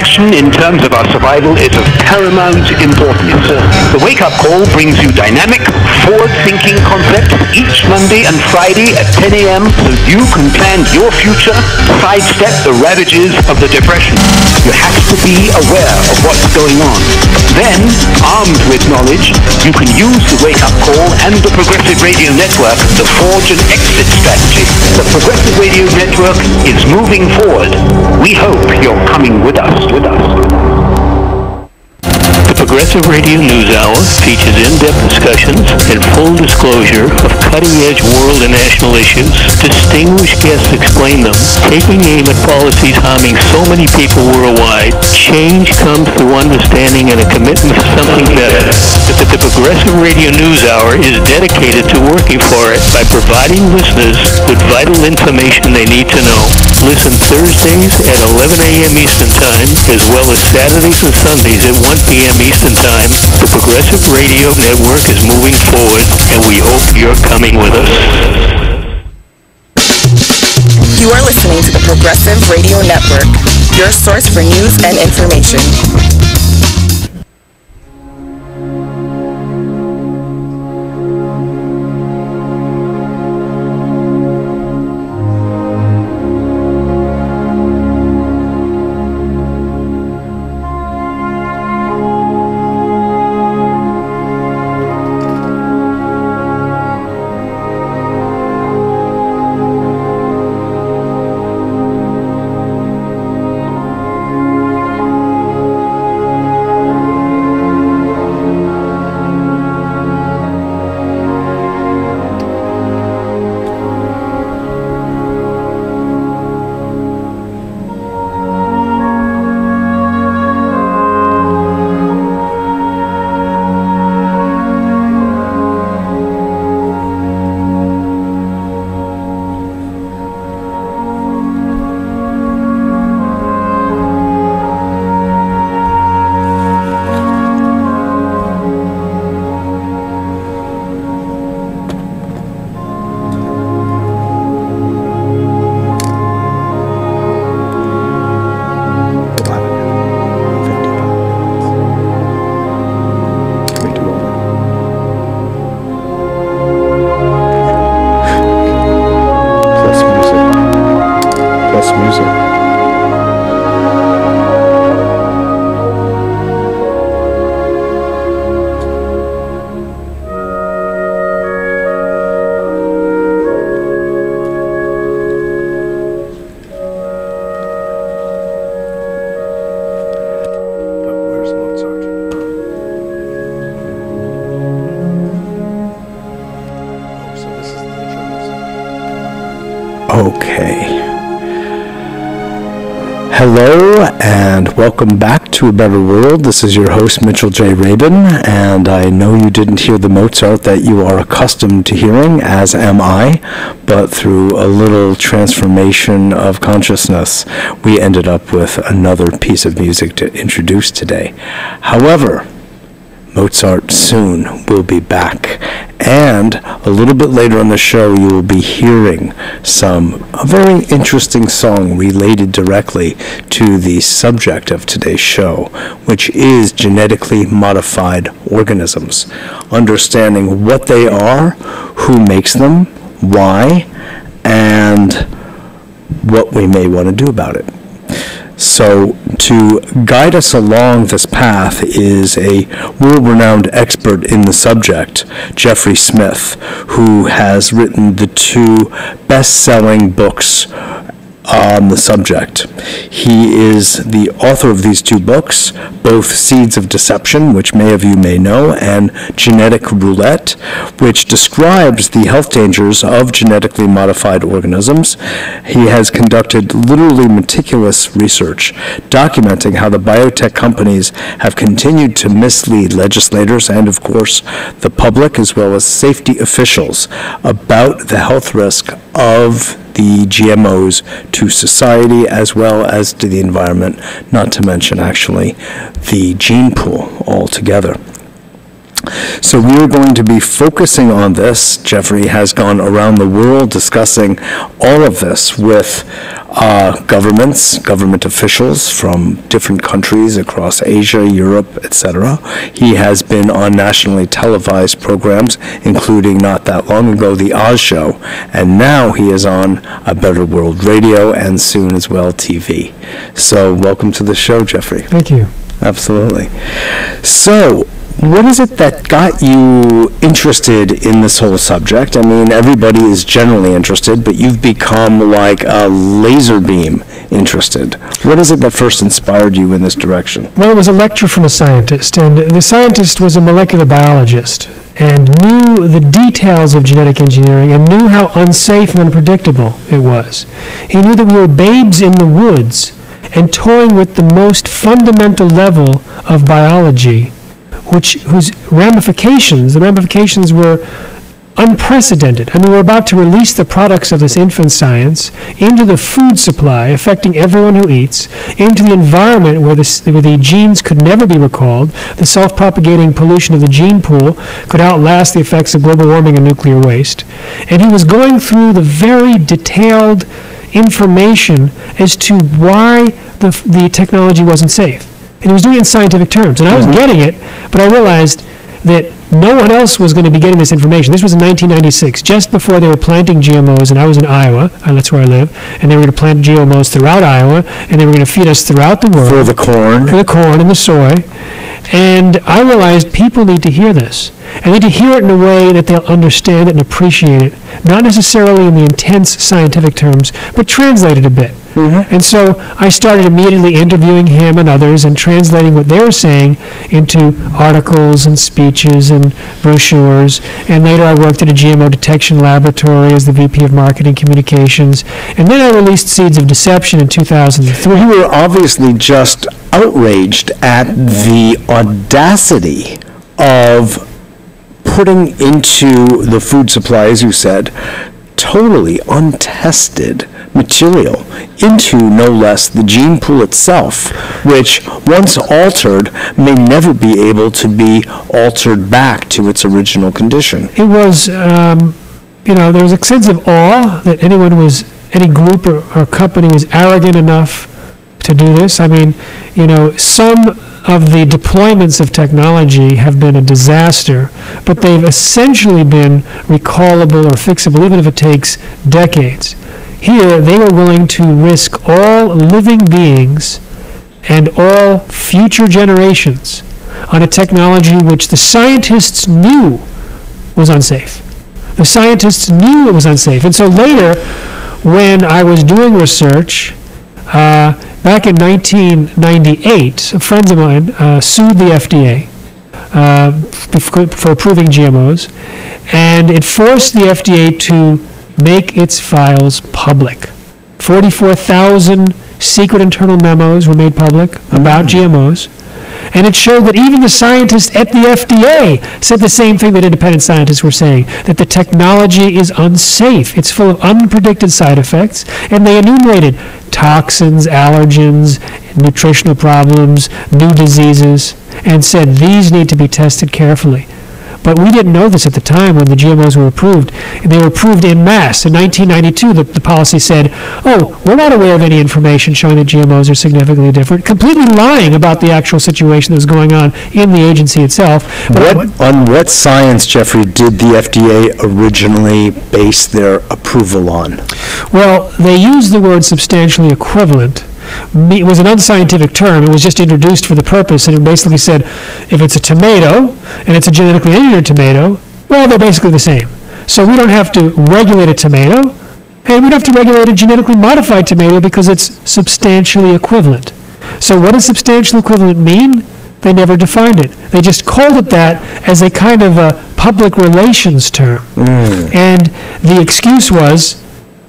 protection in terms of our survival is of paramount importance. The Wake Up Call brings you dynamic, forward-thinking concepts each Monday and Friday at 10 a.m. so you can plan your future, sidestep the ravages of the Depression. You have to be aware of what's going on. Then, armed with knowledge, you can use the Wake Up Call and the Progressive Radio Network to forge an exit strategy. The Progressive Radio Network is moving forward. We hope you're coming with us. The Progressive Radio News Hour features in-depth discussions and full disclosure of cutting-edge world and national issues. Distinguished guests explain them, taking aim at policies harming so many people worldwide. Change comes through understanding and a commitment to something better. The Progressive Radio News Hour is dedicated to working for it by providing listeners with vital information they need to know. Listen Thursdays at 11 a.m. Eastern Time, as well as Saturdays and Sundays at 1 p.m. Eastern Time. The Progressive Radio Network is moving forward, and we hope you're coming with us. You are listening to the Progressive Radio Network, your source for news and information. Hello and welcome back to A Better World. This is your host Mitchell J. Rabin, and I know you didn't hear the Mozart that you are accustomed to hearing, as am I, but through a little transformation of consciousness, we ended up with another piece of music to introduce today. However, Mozart soon will be back, and a little bit later on the show you will be hearing a very interesting song related directly to the subject of today's show, which is genetically modified organisms. Understanding what they are, who makes them, why, and what we may want to do about it. So to guide us along this path is a world-renowned expert in the subject, Jeffrey Smith, who has written the two best-selling books on the subject. He is the author of these two books, both Seeds of Deception, which many of you may know, and Genetic Roulette, which describes the health dangers of genetically modified organisms. He has conducted literally meticulous research documenting how the biotech companies have continued to mislead legislators and, of course, the public as well as safety officials about the health risk of the GMOs to society as well as to the environment, not to mention actually the gene pool altogether. So we're going to be focusing on this. Jeffrey has gone around the world discussing all of this with governments, government officials from different countries across Asia, Europe, etc. He has been on nationally televised programs, including not that long ago, The Oz Show, and now he is on A Better World Radio and soon as well TV. So welcome to the show, Jeffrey. Thank you. Absolutely. So, what is it that got you interested in this whole subject? I mean, everybody is generally interested, but you've become like a laser beam interested. What is it that first inspired you in this direction? Well, it was a lecture from a scientist, and the scientist was a molecular biologist and knew the details of genetic engineering and knew how unsafe and unpredictable it was. He knew that we were babes in the woods and toying with the most fundamental level of biology, whose ramifications were unprecedented. I mean, we're about to release the products of this infant science into the food supply, affecting everyone who eats, into the environment where the genes could never be recalled. The self-propagating pollution of the gene pool could outlast the effects of global warming and nuclear waste. And he was going through the very detailed information as to why the technology wasn't safe. And he was doing it in scientific terms. And I was getting it, but I realized that no one else was going to be getting this information. This was in 1996, just before they were planting GMOs, and I was in Iowa, that's where I live, and they were going to plant GMOs throughout Iowa, and they were going to feed us throughout the world. For the corn. For the corn and the soy. And I realized people need to hear this. And they need to hear it in a way that they'll understand it and appreciate it, not necessarily in the intense scientific terms, but translate it a bit. Mm-hmm. And so I started immediately interviewing him and others and translating what they were saying into articles and speeches and brochures. And later I worked at a GMO detection laboratory as the VP of Marketing Communications. And then I released Seeds of Deception in 2003. You were obviously just outraged at the audacity of putting into the food supply, as you said, totally untested material into no less the gene pool itself, which once altered may never be able to be altered back to its original condition. It was, there was a sense of awe that any group or company was arrogant enough to do this. I mean, some of the deployments of technology have been a disaster, but they've essentially been recallable or fixable, even if it takes decades. Here, they were willing to risk all living beings and all future generations on a technology which the scientists knew was unsafe. The scientists knew it was unsafe. And so later, when I was doing research, back in 1998, friends of mine sued the FDA for approving GMOs, and it forced the FDA to make its files public. 44,000 secret internal memos were made public about GMOs, and it showed that even the scientists at the FDA said the same thing that independent scientists were saying, that the technology is unsafe. It's full of unpredicted side effects, and they enumerated toxins, allergens, nutritional problems, new diseases, and said these need to be tested carefully. But we didn't know this at the time when the GMOs were approved. They were approved en masse. In 1992, the policy said, we're not aware of any information showing that GMOs are significantly different, completely lying about the actual situation that was going on in the agency itself. On what science, Jeffrey, did the FDA originally base their approval on? Well, they used the word substantially equivalent. It was an unscientific term. It was just introduced for the purpose, and it basically said if it's a tomato and it's a genetically engineered tomato, well, they're basically the same. So we don't have to regulate a tomato, and we don't have to regulate a genetically modified tomato because it's substantially equivalent. So what does substantially equivalent mean? They never defined it. They just called it that as a kind of a public relations term. And the excuse was,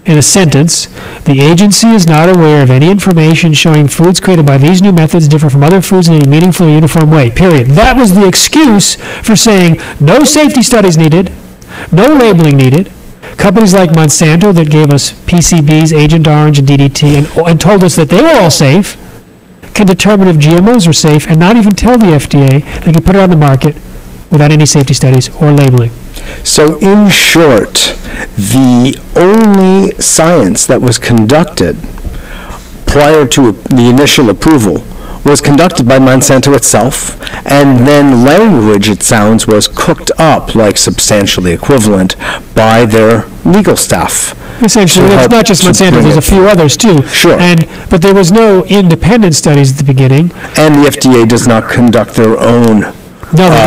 in a sentence, the agency is not aware of any information showing foods created by these new methods differ from other foods in any meaningful or uniform way, period. That was the excuse for saying no safety studies needed, no labeling needed. Companies like Monsanto that gave us PCBs, Agent Orange, and DDT and told us that they were all safe can determine if GMOs are safe and not even tell the FDA they can put it on the market without any safety studies or labeling. So in short, the only science that was conducted prior to the initial approval was conducted by Monsanto itself, and then language, it sounds, was cooked up like substantially equivalent by their legal staff. Essentially, it's not just Monsanto, there's a few others too. Sure. But there was no independent studies at the beginning. And the FDA does not conduct their own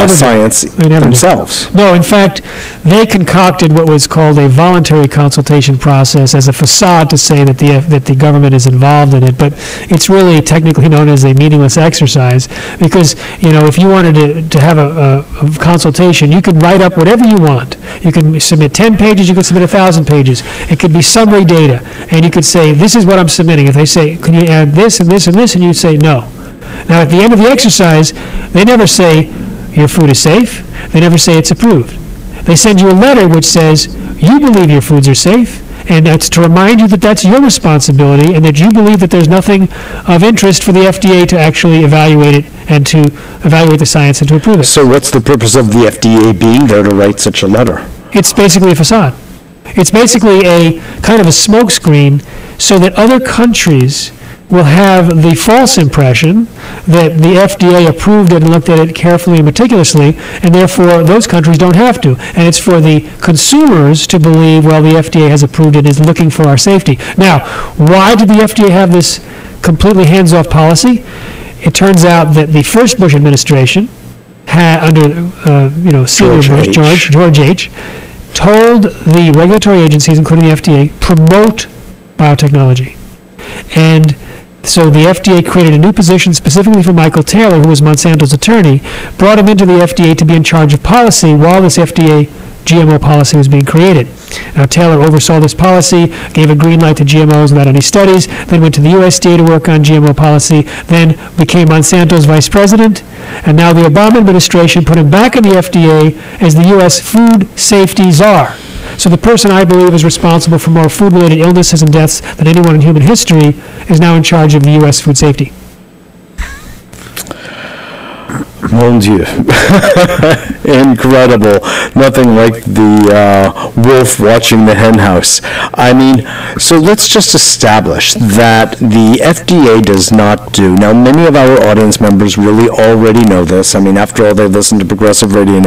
science themselves. No, in fact, they concocted what was called a voluntary consultation process as a facade to say that the government is involved in it, but it's really technically known as a meaningless exercise, because, if you wanted to have a consultation, you could write up whatever you want. You can submit 10 pages, you could submit 1,000 pages. It could be summary data, and you could say, this is what I'm submitting. If they say, can you add this and this and this, and you say no. Now, at the end of the exercise, they never say, your food is safe. They never say it's approved. They send you a letter which says, you believe your foods are safe, and that's to remind you that that's your responsibility, and that you believe that there's nothing of interest for the FDA to actually evaluate it, and to evaluate the science and to approve it. So what's the purpose of the FDA being there to write such a letter? It's basically a facade. It's basically a kind of a smokescreen so that other countries will have the false impression that the FDA approved it and looked at it carefully and meticulously, and therefore those countries don't have to. And it's for the consumers to believe, well, the FDA has approved it and is looking for our safety. Now, why did the FDA have this completely hands-off policy? It turns out that the first Bush administration, under senior Bush, George H., told the regulatory agencies, including the FDA, promote biotechnology. And so the FDA created a new position specifically for Michael Taylor, who was Monsanto's attorney, brought him into the FDA to be in charge of policy while this FDA GMO policy was being created. Now, Taylor oversaw this policy, gave a green light to GMOs without any studies, then went to the USDA to work on GMO policy, then became Monsanto's vice president, and now the Obama administration put him back in the FDA as the U.S. food safety czar. So the person I believe is responsible for more food-related illnesses and deaths than anyone in human history is now in charge of the U.S. food safety. Mon Dieu. Incredible. Nothing like the wolf watching the hen house. I mean, so let's just establish that the FDA does not do. Now, many of our audience members really already know this. I mean, after all, they listen to Progressive Radio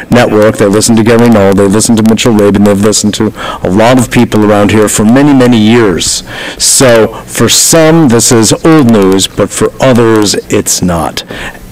Network, they listen to Gary Knoll, they listen to Mitchell Rabin, they've listened to a lot of people around here for many, many years. So for some, this is old news, but for others, it's not.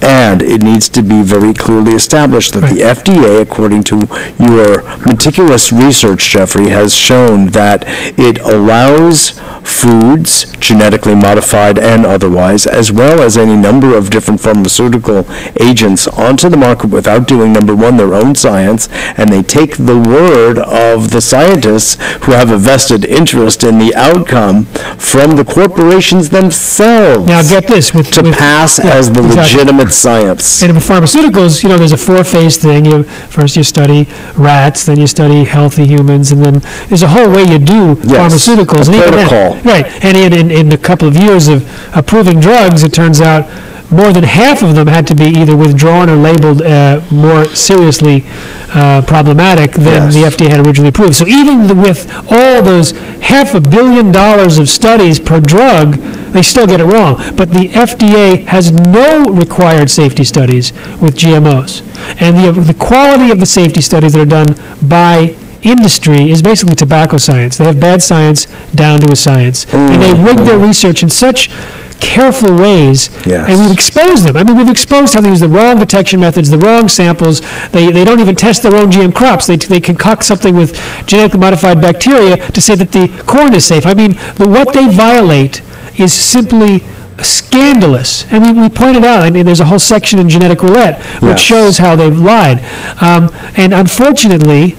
And it needs to be very clearly established that the FDA, according to your meticulous research, Jeffrey, has shown that it allows foods, genetically modified and otherwise, as well as any number of different pharmaceutical agents onto the market without doing, number one, their own science, and they take the word of the scientists who have a vested interest in the outcome from the corporations themselves. Now get this, pass as the legitimate science. And with pharmaceuticals, there's a four-phase thing. First you study rats, then you study healthy humans, and then there's a whole way you do pharmaceuticals. A protocol. Right, and in a couple of years of approving drugs, it turns out more than half of them had to be either withdrawn or labeled more seriously problematic than the FDA had originally approved. So even with all those $500 million of studies per drug, they still get it wrong. But the FDA has no required safety studies with GMOs. And the quality of the safety studies that are done by industry is basically tobacco science. They have bad science down to a science. And they rig their research in such careful ways, and we've exposed them. I mean, we've exposed how they use the wrong detection methods, the wrong samples. They don't even test their own GM crops. They concoct something with genetically modified bacteria to say that the corn is safe. I mean, what they violate is simply scandalous. And we pointed out, I mean, there's a whole section in Genetic Roulette which shows how they've lied. And unfortunately,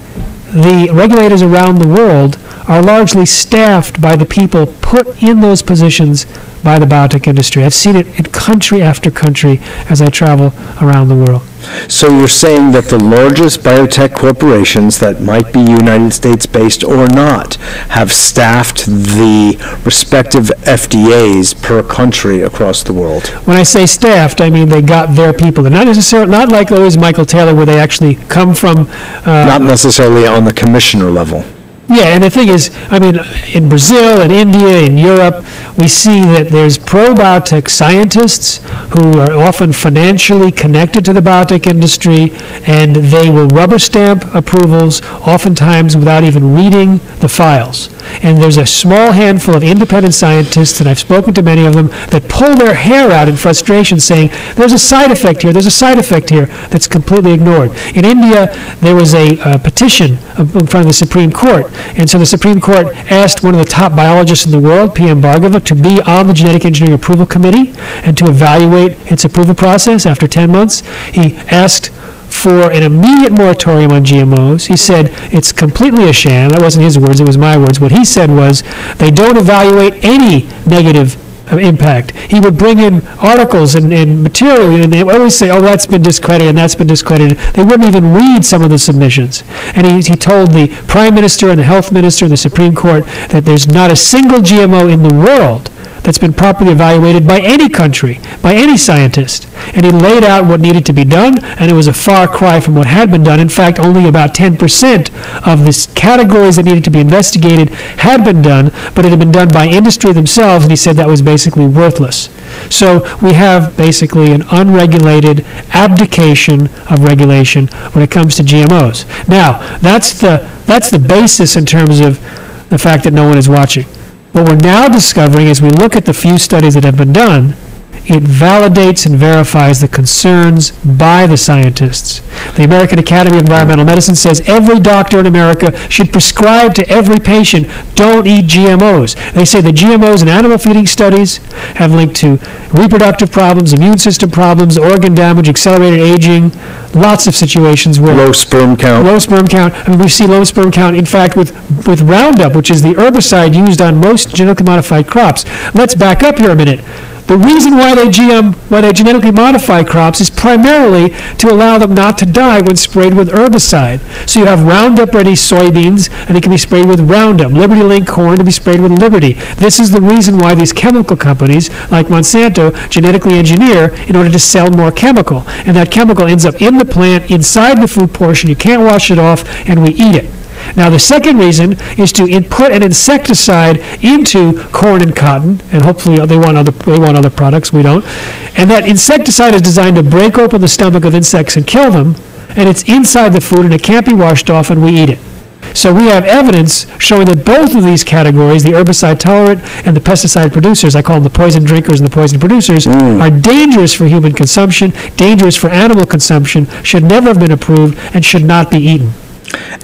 the regulators around the world are largely staffed by the people put in those positions by the biotech industry. I've seen it in country after country as I travel around the world. So you're saying that the largest biotech corporations that might be United States-based or not have staffed the respective FDAs per country across the world? When I say staffed, I mean they got their people. They're not necessarily, not like always Michael Taylor, where they actually come from. Not necessarily on the commissioner level. Yeah, and the thing is, I mean, in Brazil, in India, in Europe, we see that there's pro-biotech scientists who are often financially connected to the biotech industry, and they will rubber stamp approvals, oftentimes without even reading the files. And there's a small handful of independent scientists, and I've spoken to many of them, that pull their hair out in frustration saying, there's a side effect here, there's a side effect here, that's completely ignored. In India, there was a petition in front of the Supreme Court. And so the Supreme Court asked one of the top biologists in the world, P.M. Bhargava, to be on the Genetic Engineering Approval Committee and to evaluate its approval process after 10 months. He asked for an immediate moratorium on GMOs. He said it's completely a sham. That wasn't his words, it was my words. What he said was they don't evaluate any negative impact. He would bring in articles and material, and they would always say, oh, that's been discredited and that's been discredited. They wouldn't even read some of the submissions. And he told the Prime Minister and the Health Minister and the Supreme Court that there's not a single GMO in the world that's been properly evaluated by any country, by any scientist. And he laid out what needed to be done, and it was a far cry from what had been done. In fact, only about 10% of the categories that needed to be investigated had been done, but it had been done by industry themselves, and he said that was basically worthless. So we have basically an unregulated abdication of regulation when it comes to GMOs. Now, that's the basis in terms of the fact that no one is watching. What we're now discovering as we look at the few studies that have been done, it validates and verifies the concerns by the scientists. The American Academy of Environmental Medicine says every doctor in America should prescribe to every patient, don't eat GMOs. They say the GMOs in animal feeding studies have linked to reproductive problems, immune system problems, organ damage, accelerated aging, lots of situations where... Low sperm count. Low sperm count. I mean, we see low sperm count, in fact, with Roundup, which is the herbicide used on most genetically modified crops. Let's back up here a minute. The reason why they genetically modify crops is primarily to allow them not to die when sprayed with herbicide. So you have Roundup-ready soybeans, and it can be sprayed with Roundup. Liberty Link corn to be sprayed with Liberty. This is the reason why these chemical companies, like Monsanto, genetically engineer in order to sell more chemical. And that chemical ends up in the plant, inside the food portion. You can't wash it off, and we eat it. Now, the second reason is to put an insecticide into corn and cotton, and hopefully they want other products, we don't. And that insecticide is designed to break open the stomach of insects and kill them, and it's inside the food, and it can't be washed off, and we eat it. So we have evidence showing that both of these categories, the herbicide tolerant and the pesticide producers, I call them the poison drinkers and the poison producers, are dangerous for human consumption, dangerous for animal consumption, should never have been approved, and should not be eaten.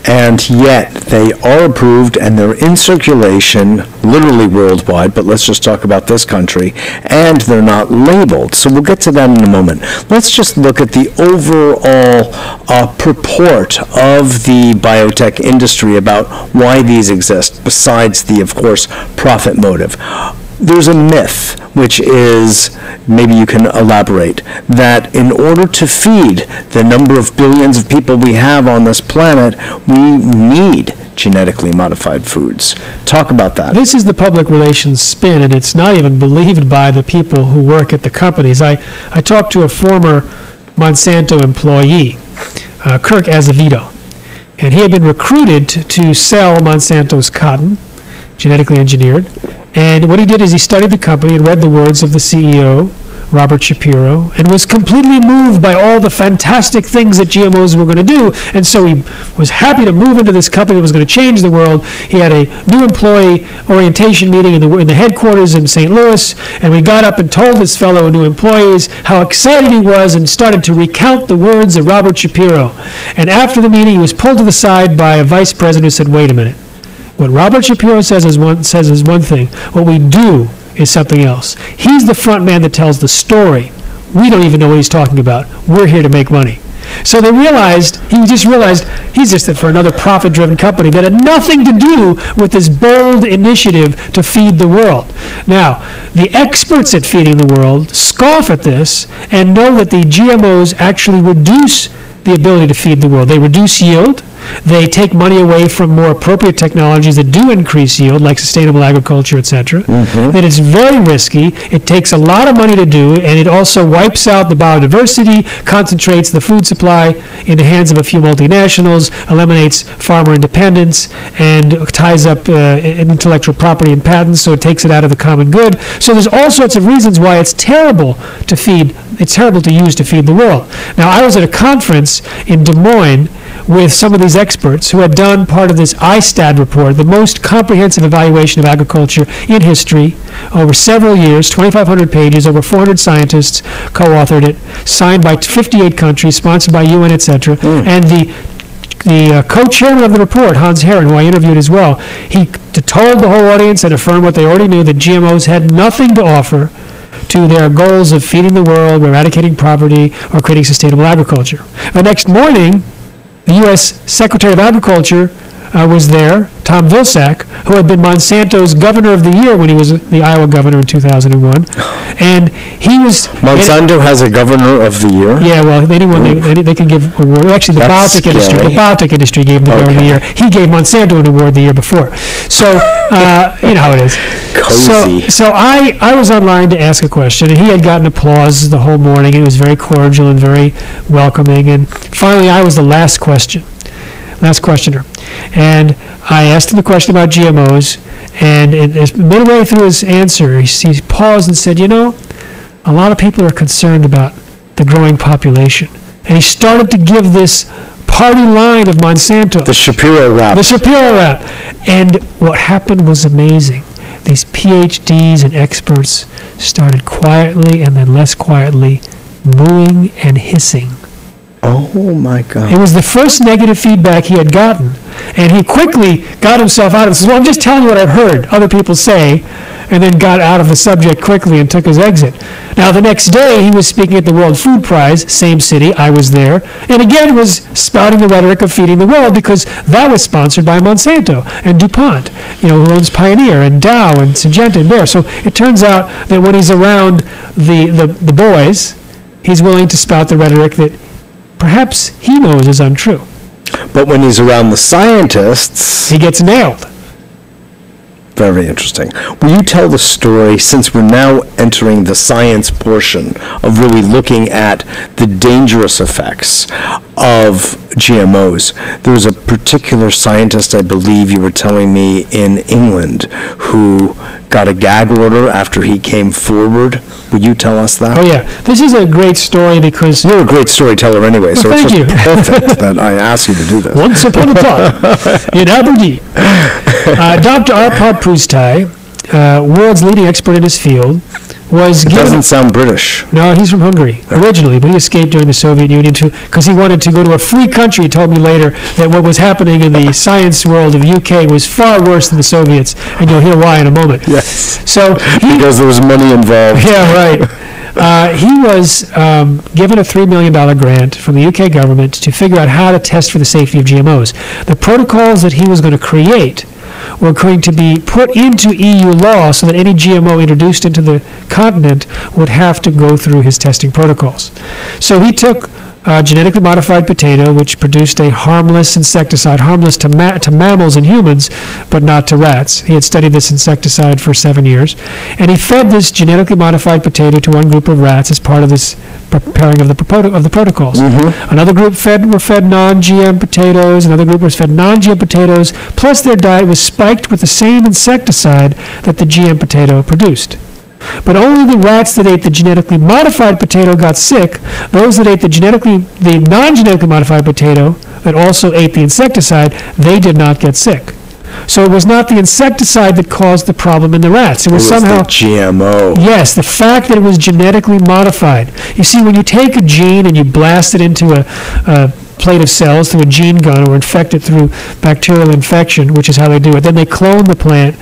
And yet they are approved and they're in circulation literally worldwide, but let's just talk about this country, and they're not labeled. So we'll get to that in a moment. Let's just look at the overall purport of the biotech industry about why these exist, besides the, of course, profit motive. There's a myth, which is, maybe you can elaborate, that in order to feed the number of billions of people we have on this planet, we need genetically modified foods. Talk about that. This is the public relations spin, and it's not even believed by the people who work at the companies. I talked to a former Monsanto employee, Kirk Azevedo, and he had been recruited to sell Monsanto's cotton, genetically engineered. And what he did is he studied the company and read the words of the CEO, Robert Shapiro, and was completely moved by all the fantastic things that GMOs were going to do. And so he was happy to move into this company that was going to change the world. He had a new employee orientation meeting in the headquarters in St. Louis, and we got up and told his fellow new employees how excited he was and started to recount the words of Robert Shapiro. And after the meeting, he was pulled to the side by a vice president who said, wait a minute. What Robert Shapiro says is one thing. What we do is something else. He's the front man that tells the story. We don't even know what he's talking about. We're here to make money. So he just realized he's just for another profit-driven company that had nothing to do with this bold initiative to feed the world. Now, the experts at feeding the world scoff at this and know that the GMOs actually reduce the ability to feed the world. They reduce yield. They take money away from more appropriate technologies that do increase yield, like sustainable agriculture, etc. That it's very risky. It takes a lot of money to do, and it also wipes out the biodiversity, concentrates the food supply in the hands of a few multinationals, eliminates farmer independence, and ties up intellectual property and patents, so it takes it out of the common good. So there's all sorts of reasons why it's terrible to feed. It's terrible to use to feed the world. Now, I was at a conference in Des Moines with some of these experts who had done part of this ISTAD report, the most comprehensive evaluation of agriculture in history, over several years, 2,500 pages, over 400 scientists co-authored it, signed by 58 countries, sponsored by UN, etc. And the co-chairman of the report, Hans Herren, who I interviewed as well, he told the whole audience and affirmed what they already knew, that GMOs had nothing to offer to their goals of feeding the world, eradicating poverty, or creating sustainable agriculture. The next morning, the U.S. Secretary of Agriculture was there, Tom Vilsack, who had been Monsanto's governor of the year when he was the Iowa governor in 2001. And he was... Monsanto has a governor of the year? Yeah, well, anyone, they can give award. Actually, the biotech industry gave him the governor of the year. He gave Monsanto an award the year before. So, you know how it is. Cozy. So I was online to ask a question, and he had gotten applause the whole morning. It was very cordial and very welcoming. And finally, I was the last questioner. And I asked him a question about GMOs, and midway through his answer, he paused and said, a lot of people are concerned about the growing population. And he started to give this party line of Monsanto. The Shapiro rap. And what happened was amazing. These PhDs and experts started quietly and then less quietly mooing and hissing. Oh my God. It was the first negative feedback he had gotten. And he quickly got himself out of it and says, well, I'm just telling you what I've heard other people say, and then got out of the subject quickly and took his exit. Now, the next day, he was speaking at the World Food Prize, same city, I was there, and again was spouting the rhetoric of feeding the world, because that was sponsored by Monsanto and DuPont, who owns Pioneer and Dow and Syngenta and Bayer. So it turns out that when he's around the boys, he's willing to spout the rhetoric that perhaps he knows is untrue. But when he's around the scientists... he gets nailed. Very interesting. Will you tell the story, since we're now entering the science portion of really looking at the dangerous effects of GMOs? There was a particular scientist, I believe you were telling me, in England who got a gag order after he came forward. Will you tell us that? Oh, yeah. This is a great story because... You're a great storyteller anyway, so thank it's you. just perfect that I asked you to do this. Once upon a time, in Aberdeen, Dr. Arpad Pusztai, world's leading expert in his field, was given... Doesn't sound British. No, he's from Hungary originally, but he escaped during the Soviet Union because he wanted to go to a free country. He told me later that what was happening in the science world of UK was far worse than the Soviets, and you'll hear why in a moment. Yes. So because there was money involved. Yeah, right. He was given a $3 million grant from the UK government to figure out how to test for the safety of GMOs. The protocols that he was going to create were going to be put into EU law so that any GMO introduced into the continent would have to go through his testing protocols. So he took genetically modified potato, which produced a harmless insecticide, harmless to mammals and humans, but not to rats. He had studied this insecticide for 7 years. And he fed this genetically modified potato to one group of rats as part of this preparing of the protocols. Another group were fed non-GM potatoes, another group was fed non-GM potatoes, plus their diet was spiked with the same insecticide that the GM potato produced. But only the rats that ate the genetically modified potato got sick. Those that ate the non-genetically modified potato that also ate the insecticide, they did not get sick. So it was not the insecticide that caused the problem in the rats. It was somehow the GMO. Yes, the fact that it was genetically modified. You see, when you take a gene and you blast it into a plate of cells through a gene gun or infect it through bacterial infection, which is how they do it. Then they clone the plant.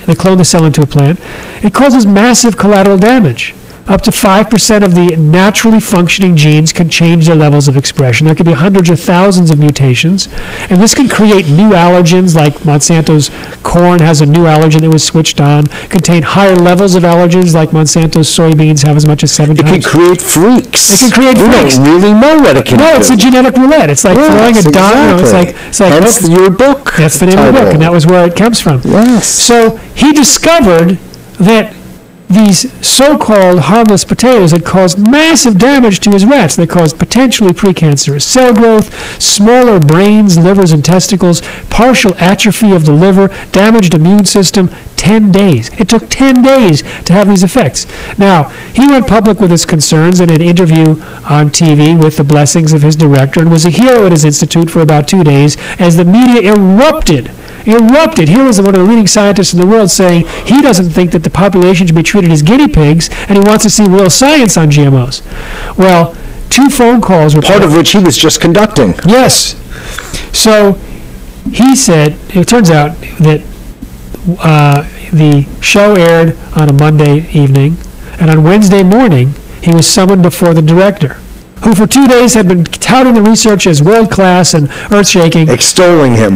They clone the cell into a plant. It causes massive collateral damage. up to 5% of the naturally functioning genes can change their levels of expression. There could be hundreds or thousands of mutations, and this can create new allergens, like Monsanto's corn has a new allergen that was switched on, contain higher levels of allergens, like Monsanto's soybeans have as much as 7 times. It can create freaks. It can create freaks. We don't really know what it can do. No, it's a genetic roulette. It's like throwing a dot. It's like that's your book. That's the name of the book, and that was where it comes from. Yes. So he discovered that these so-called harmless potatoes had caused massive damage to his rats. They caused potentially precancerous cell growth, smaller brains, livers, and testicles, partial atrophy of the liver, damaged immune system. 10 days. It took 10 days to have these effects. Now, he went public with his concerns in an interview on TV with the blessings of his director and was a hero at his institute for about 2 days as the media erupted. Here was one of the leading scientists in the world saying he doesn't think that the population should be treated as guinea pigs, and he wants to see real science on GMOs. Well, 2 phone calls were part of which he was just conducting. Yes. So he said, it turns out that the show aired on a Monday evening, and on Wednesday morning he was summoned before the director, who for 2 days had been touting the research as world-class and earth-shaking. Extolling him.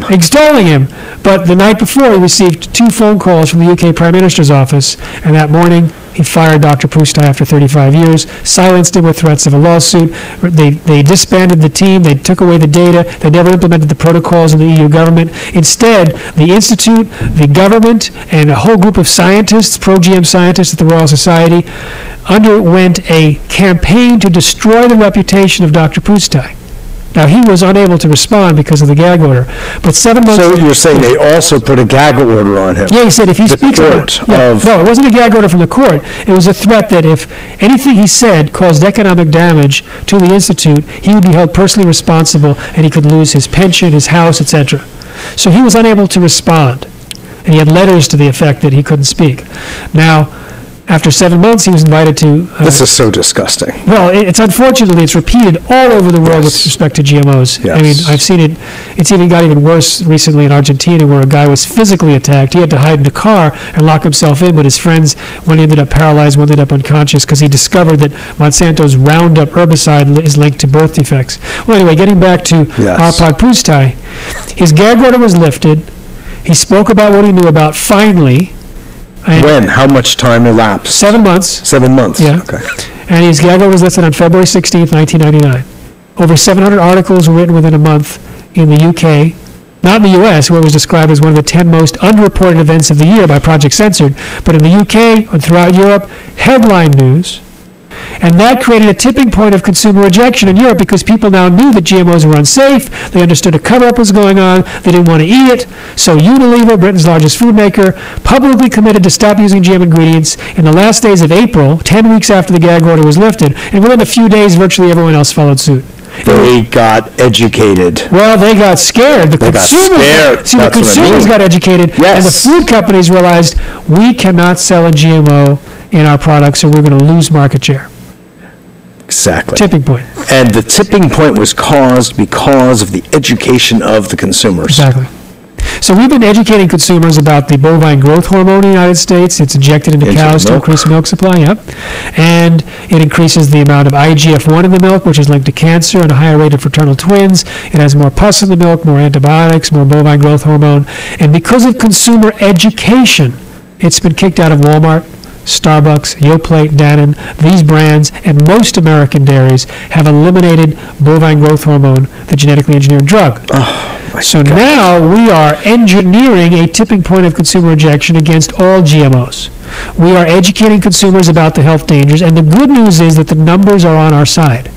But the night before, he received 2 phone calls from the UK Prime Minister's office, and that morning, he fired Dr. Pustai after 35 years, silenced him with threats of a lawsuit. They disbanded the team. They took away the data. They never implemented the protocols in the EU government. Instead, the Institute, the government, and a whole group of scientists, pro-GM scientists at the Royal Society, underwent a campaign to destroy the reputation of Dr. Pustai. Now, he was unable to respond because of the gag order, but 7 months... So you're saying they also put a gag order on him? Yeah, he said if he speaks... No, it wasn't a gag order from the court. It was a threat that if anything he said caused economic damage to the Institute, he would be held personally responsible and he could lose his pension, his house, etc. So he was unable to respond, and he had letters to the effect that he couldn't speak. Now, after 7 months, he was invited to... this is so disgusting. Well, unfortunately, it's repeated all over the world with respect to GMOs. Yes. I mean, I've seen it. It's even got even worse recently in Argentina, where a guy was physically attacked. He had to hide in a car and lock himself in, but his friends, one ended up paralyzed, one ended up unconscious, because he discovered that Monsanto's Roundup herbicide is linked to birth defects. Well, anyway, getting back to Arpad Pustai, his gag order was lifted. He spoke about what he knew about finally. When? How much time elapsed? 7 months. 7 months. Yeah. Okay. And his gag order was lifted on February 16th, 1999. Over 700 articles were written within a month in the UK, not in the US, where it was described as one of the 10 most underreported events of the year by Project Censored, but in the UK and throughout Europe, headline news. And that created a tipping point of consumer rejection in Europe because people now knew that GMOs were unsafe. They understood a cover-up was going on. They didn't want to eat it. So Unilever, Britain's largest food maker, publicly committed to stop using GM ingredients in the last days of April, 10 weeks after the gag order was lifted. And within a few days, virtually everyone else followed suit. They got educated. Well, they got scared. The consumers got educated, and the food companies realized we cannot sell a GMO in our products, or we're going to lose market share. Exactly. Tipping point. And the tipping point was caused because of the education of the consumers. Exactly. So we've been educating consumers about the bovine growth hormone in the United States. It's injected into cows to increase milk supply, and it increases the amount of IGF-1 in the milk, which is linked to cancer and a higher rate of fraternal twins. It has more pus in the milk, more antibiotics, more bovine growth hormone. And because of consumer education, it's been kicked out of Walmart, Starbucks, Yoplait, Dannon. These brands and most American dairies have eliminated bovine growth hormone, the genetically engineered drug. So now we are engineering a tipping point of consumer rejection against all GMOs. We are educating consumers about the health dangers, and the good news is that the numbers are on our side.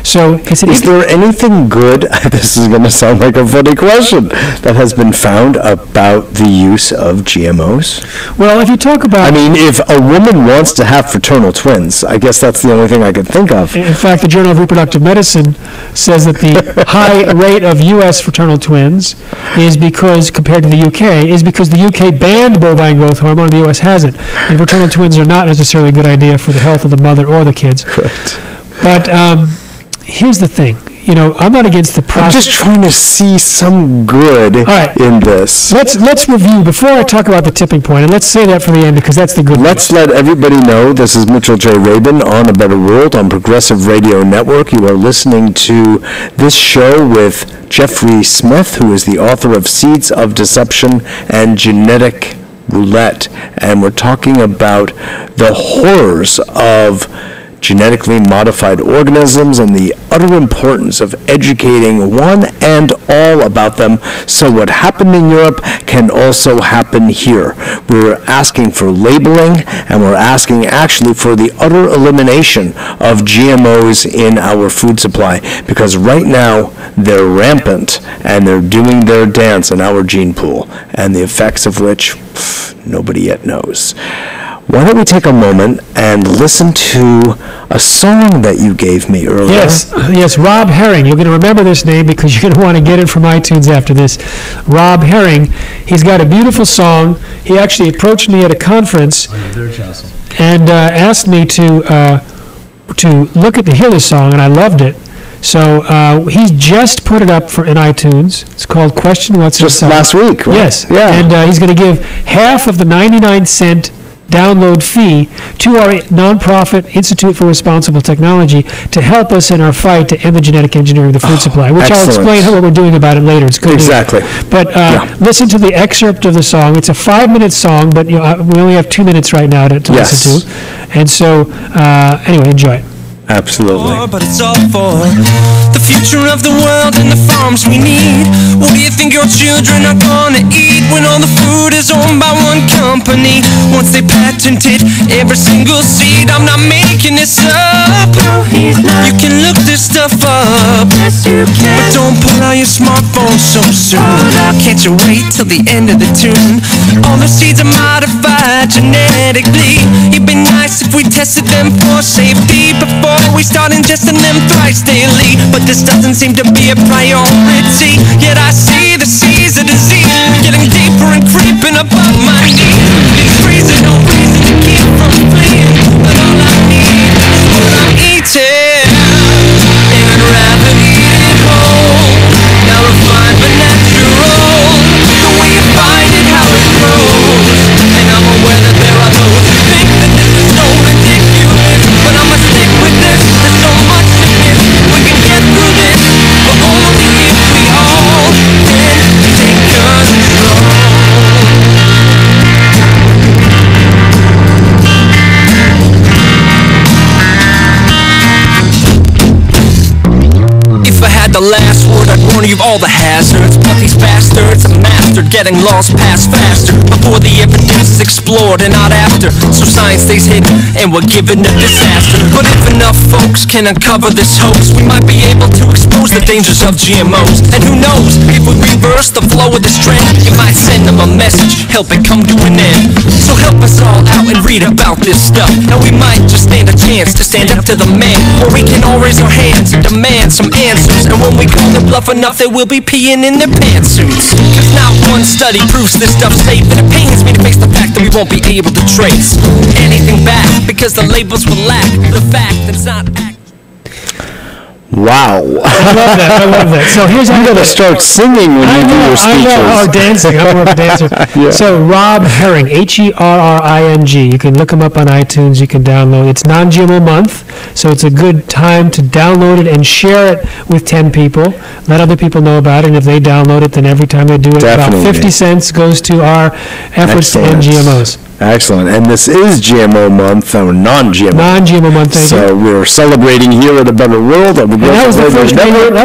So is there anything good, this is going to sound like a funny question, that has been found about the use of GMOs? Well, if you talk about... I mean, if a woman wants to have fraternal twins, I guess that's the only thing I could think of. In fact, the Journal of Reproductive Medicine says that the high rate of U.S. fraternal twins is because, compared to the UK, is because the UK banned bovine growth hormone and the U.S. hasn't. And fraternal twins are not necessarily a good idea for the health of the mother or the kids. Correct. But... here's the thing. I'm not against the I'm process. just trying to see some good in this. Let's review before I talk about the tipping point, and let's say that for the end because that's the good. Let's let everybody know this is Mitchell J. Rabin on A Better World on Progressive Radio Network. You are listening to this show with Jeffrey Smith, who is the author of Seeds of Deception and Genetic Roulette, and we're talking about the horrors of genetically modified organisms and the utter importance of educating one and all about them so what happened in Europe can also happen here. We're asking for labeling, and we're asking actually for the utter elimination of GMOs in our food supply, because right now they're rampant and they're doing their dance in our gene pool, and the effects of which nobody yet knows. Why don't we take a moment and listen to a song that you gave me earlier? Yes, Rob Herring. You're going to remember this name because you're going to want to get it from iTunes after this. Rob Herring. He's got a beautiful song. He actually approached me at a conference and asked me to hear this song, and I loved it. So he's just put it up in iTunes. It's called Question What's Just last week, right? Yes. Yeah. And he's going to give half of the 99-cent download fee to our nonprofit Institute for Responsible Technology to help us in our fight to end the genetic engineering of the food supply, which I'll explain what we're doing about it later. It's good. Exactly. But listen to the excerpt of the song. It's a 5-minute song, but we only have 2 minutes right now to listen to. And so, anyway, enjoy it. Absolutely. But it's all for the future of the world and the farms we need. What do you think your children are gonna eat when all the food is owned by one company? Once they patented every single seed, I'm not making this up. You can look this stuff up, but don't pull out your smartphone so soon. Can't you wait till the end of the tune? All the seeds are modified genetically. It'd be nice if we tested them for safety before we start ingesting them thrice daily. But this doesn't seem to be a priority. Yet I see the seeds of disease getting deeper and creeping above my knees. These reasons, no reason to keep from fleeing, but all I need is what I'm eating, and I'd rather eat it whole. Now refined but natural, the way you find it, how it grows. And I'm aware that there are those who think that this is so ridiculous, but I'ma stick with this. There's so much to miss. We can get through this, but only if we all can take control. If I had the last word, I'd warn you of all the hazards. But these bastards are mastered getting lost past faster before the evidence is explored and not after. So science stays hidden and we're given a disaster. But if enough folks can uncover this hoax, we might be able to expose the dangers of GMOs. And who knows, if we reverse the flow of this trend, it might send them a message, help it come to an end. So help us all out and read about this stuff. Now we might just stand a chance to stand up to the man, or we can all raise our hands and demand some answers. And when we call them bluff enough, they will be peeing in their pantsuits. Cause not one study proves this stuff's safe, and it pains me to face the fact that we won't be able to trace anything back, because the labels will lack the fact that it's not accurate. Wow. I love that. So here's how you got to start singing when you do your speeches. I know. Oh, dancing. I'm more of a dancer. Yeah. So Rob Herring, Herring. You can look him up on iTunes. You can download. It's Non-GMO Month, so it's a good time to download it and share it with 10 people. Let other people know about it, and if they download it, then every time they do it, Definitely. about 50 cents goes to our efforts to end GMOs. Excellent. And this is GMO Month, or Non-GMO. Non-GMO Month, thank you. So we're celebrating here at A Better World. And that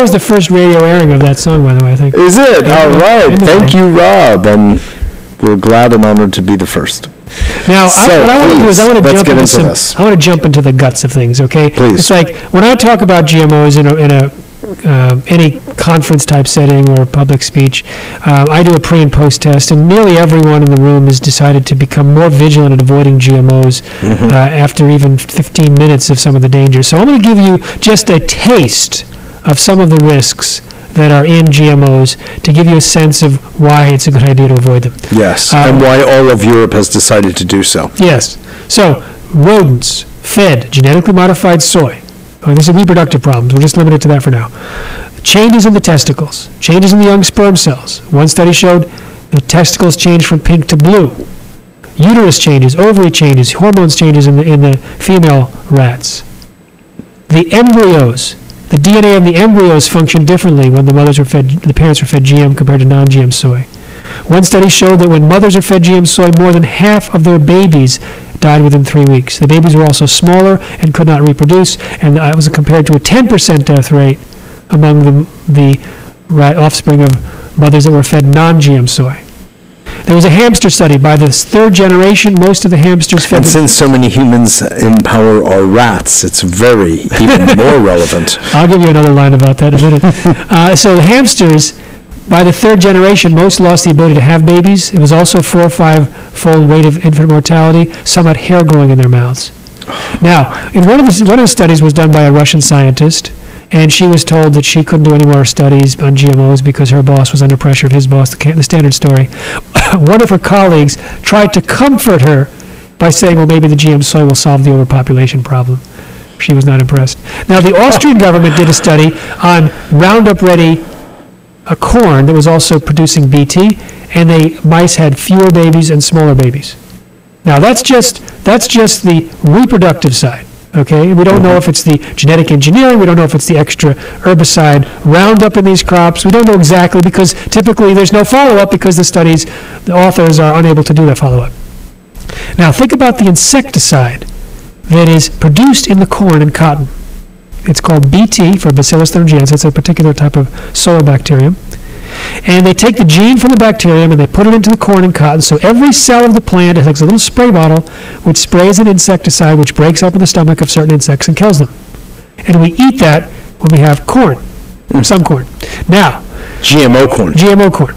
was the first radio airing of that song, by the way, I think. Is it? All right. Thank you, Rob. And we're glad and honored to be the first. Now, what I want to do is I want to jump into the guts of things, okay? Please. It's like when I talk about GMOs in any conference type setting or public speech, I do a pre and post test, and nearly everyone in the room has decided to become more vigilant at avoiding GMOs after even 15 minutes of some of the dangers. So I'm going to give you just a taste of some of the risks that are in GMOs to give you a sense of why it's a good idea to avoid them. Yes, and why all of Europe has decided to do so. Yes. So rodents fed genetically modified soy, This is reproductive problems. We're just limited to that for now. Changes in the testicles, changes in the young sperm cells. One study showed the testicles change from pink to blue. Uterus changes, ovary changes, hormones changes in the female rats. The embryos, the DNA of the embryos function differently when the parents are fed GM compared to non-GM soy. One study showed that when mothers are fed GM soy, more than half of their babies died within 3 weeks. The babies were also smaller and could not reproduce, and that was compared to a 10% death rate among the offspring of mothers that were fed non-GM soy. There was a hamster study. By the third generation, most of the hamsters fed... And since so many humans in power are rats, it's even more relevant. I'll give you another line about that in a minute. So the hamsters, by the third generation, most lost the ability to have babies. It was also 4 or 5-fold rate of infant mortality. Some had hair growing in their mouths. Now, one of the studies was done by a Russian scientist, and she was told that she couldn't do any more studies on GMOs because her boss was under pressure of his boss, the Standard story. One of her colleagues tried to comfort her by saying, well, maybe the GM soy will solve the overpopulation problem. She was not impressed. Now, the Austrian government did a study on Roundup Ready corn that was also producing BT, and the mice had fewer babies and smaller babies. Now, that's just the reproductive side. Okay, we don't know if it's the genetic engineering, we don't know if it's the extra herbicide Roundup in these crops, we don't know exactly because typically there's no follow-up because the authors are unable to do that follow-up. Now think about the insecticide that is produced in the corn and cotton. It's called BT for Bacillus thuringiensis, it's a particular type of soil bacterium. And they take the gene from the bacterium and they put it into the corn and cotton. So every cell of the plant has like a little spray bottle which sprays an insecticide which breaks up in the stomach of certain insects and kills them. And we eat that when we have corn, some corn. Now, GMO corn. GMO corn.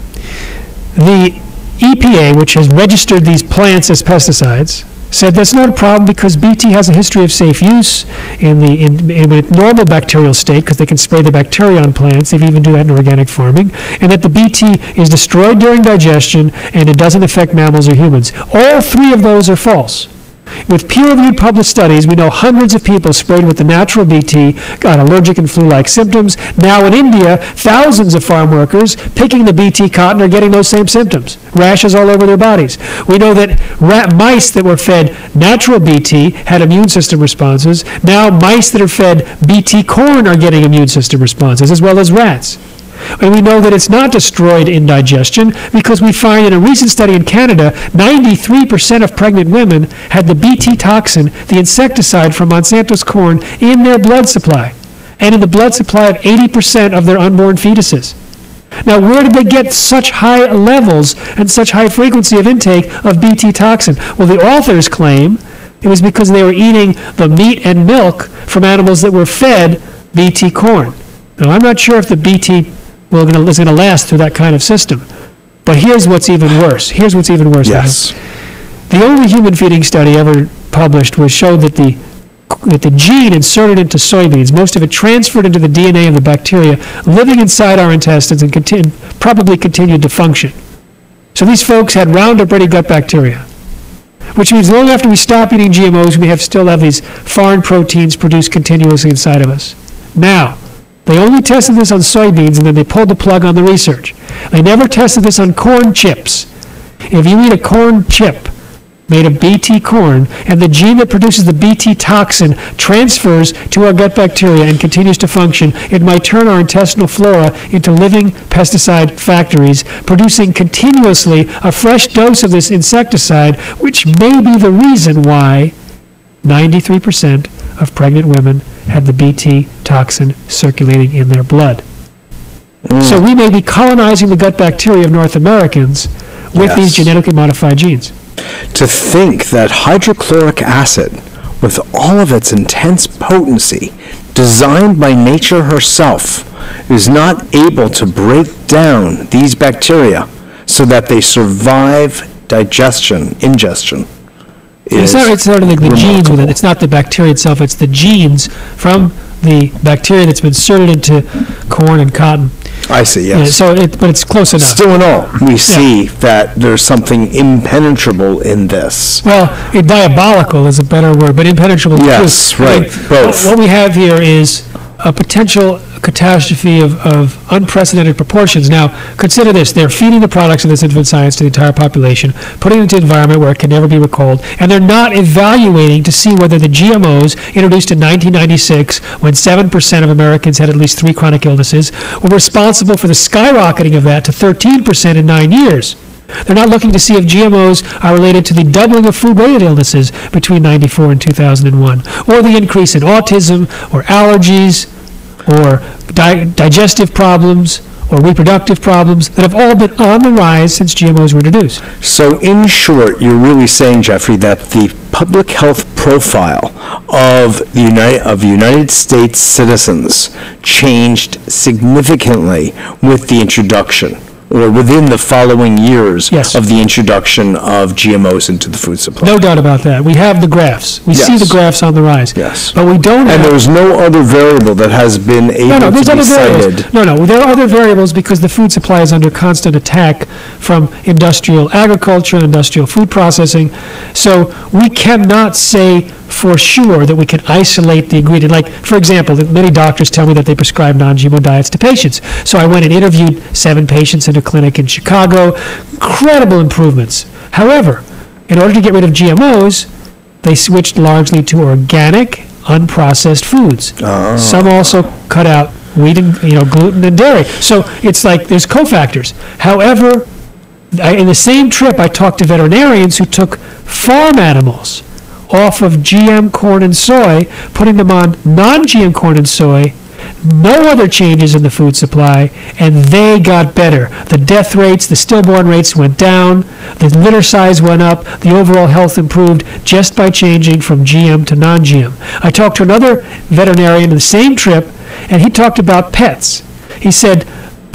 The EPA, which has registered these plants as pesticides, said that's not a problem because BT has a history of safe use in a normal bacterial state because they can spray the bacteria on plants. They even do that in organic farming. And that the BT is destroyed during digestion and it doesn't affect mammals or humans. All three of those are false. With peer-reviewed published studies, we know hundreds of people sprayed with the natural BT got allergic and flu-like symptoms. Now in India, thousands of farm workers picking the BT cotton are getting those same symptoms, rashes all over their bodies. We know that mice that were fed natural BT had immune system responses. Now mice that are fed BT corn are getting immune system responses, as well as rats. And we know that it's not destroyed in digestion because we find in a recent study in Canada, 93% of pregnant women had the BT toxin, the insecticide from Monsanto's corn, in their blood supply, and in the blood supply of 80% of their unborn fetuses. Now, where did they get such high levels and such high frequency of intake of BT toxin? Well, the authors claim it was because they were eating the meat and milk from animals that were fed BT corn. Now, I'm not sure if the BT is going to last through that kind of system. But here's what's even worse. Yes. The only human feeding study ever published showed that the gene inserted into soybeans, most of it transferred into the DNA of the bacteria living inside our intestines and probably continued to function. So these folks had Roundup Ready gut bacteria, which means long after we stop eating GMOs, we still have these foreign proteins produced continuously inside of us. Now, they only tested this on soybeans and then they pulled the plug on the research. They never tested this on corn chips. If you eat a corn chip made of BT corn and the gene that produces the BT toxin transfers to our gut bacteria and continues to function, it might turn our intestinal flora into living pesticide factories, producing continuously a fresh dose of this insecticide, which may be the reason why 93% of pregnant women had the BT toxin circulating in their blood. So we may be colonizing the gut bacteria of North Americans with these genetically modified genes. To think that hydrochloric acid, with all of its intense potency, designed by nature herself, is not able to break down these bacteria so that they survive ingestion. It's sort of like the genes with it. It's not the bacteria itself, it's the genes from the bacteria that's been inserted into corn and cotton. I see, yes. But it's close enough. Still in all, we see that there's something impenetrable in this. Well, diabolical is a better word, but impenetrable too. Yes, right, both. What we have here is a potential catastrophe of unprecedented proportions. Now, consider this. They're feeding the products of this infant science to the entire population, putting it into an environment where it can never be recalled, and they're not evaluating to see whether the GMOs introduced in 1996, when 7% of Americans had at least 3 chronic illnesses, were responsible for the skyrocketing of that to 13% in 9 years. They're not looking to see if GMOs are related to the doubling of food-related illnesses between 94 and 2001, or the increase in autism, or allergies, or digestive problems, or reproductive problems that have all been on the rise since GMOs were introduced. So in short, you're really saying, Jeffrey, that the public health profile of the United States citizens changed significantly with the introduction, or within the following years of the introduction of GMOs into the food supply. No doubt about that. We have the graphs. We see the graphs on the rise. Yes. But we don't have... And there's no other variable that has been able to be cited. No, there are other variables because the food supply is under constant attack from industrial agriculture and industrial food processing. So we cannot say for sure that we can isolate the ingredient. Like, for example, many doctors tell me that they prescribe non-GMO diets to patients. So I went and interviewed 7 patients in a clinic in Chicago. Incredible improvements. However, in order to get rid of GMOs, they switched largely to organic, unprocessed foods. Some also cut out wheat and gluten and dairy. So it's like there's cofactors. However, in the same trip, I talked to veterinarians who took farm animals off of GM corn and soy, putting them on non-GM corn and soy, no other changes in the food supply, and they got better. The death rates, the stillborn rates went down, the litter size went up, the overall health improved just by changing from GM to non-GM. I talked to another veterinarian in the same trip, and he talked about pets. He said,